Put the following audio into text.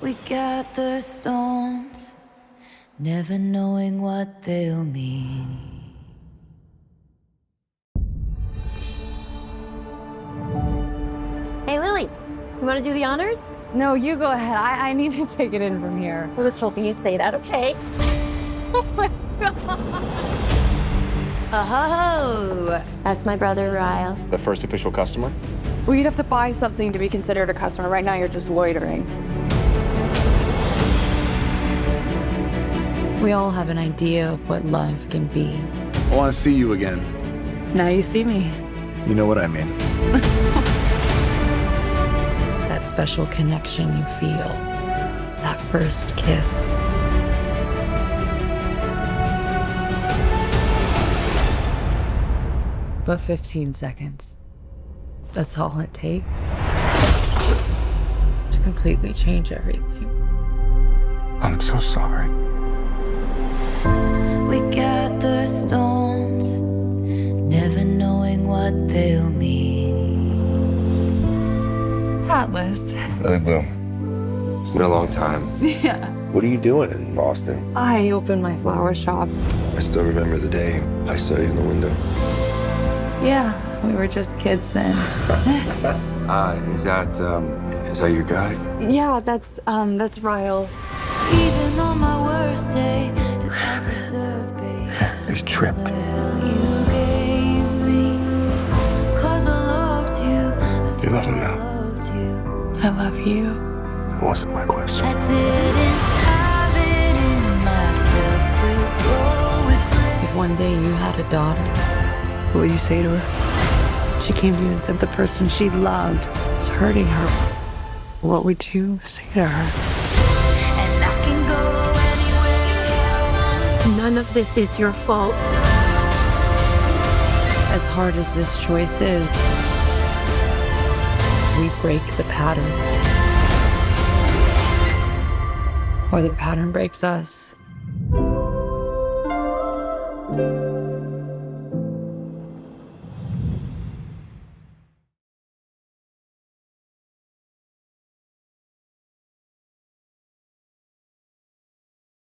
We gather storms, never knowing what they'll mean. Hey, Lily, you want to do the honors? No, you go ahead. I need to take it in from here. I was hoping you'd say that, okay? Oh, that's my brother, Ryle. The first official customer? Well, you'd have to buy something to be considered a customer. Right now, you're just loitering. We all have an idea of what love can be. I want to see you again. Now you see me. You know what I mean. That special connection you feel. That first kiss. But 15 seconds. That's all it takes to completely change everything. I'm so sorry. We gather storms, never knowing what they'll mean. Atlas. Lily Bloom. It's been a long time. Yeah. What are you doing in Boston? I opened my flower shop. I still remember the day I saw you in the window. Yeah, we were just kids then. Is that your guy? Yeah, that's Ryle. Even on my worst day, did I deserve, babe? There's Trip. Well, you gave me, 'cause I loved you. You love him now? Loved you. I love you. It wasn't my question. I didn't have it in myself to go with If one day you had a daughter, what would you say to her? She came to you and said the person she loved was hurting her. What would you say to her? and I can go anywhere I want. None of this is your fault. As hard as this choice is, we break the pattern. Or the pattern breaks us.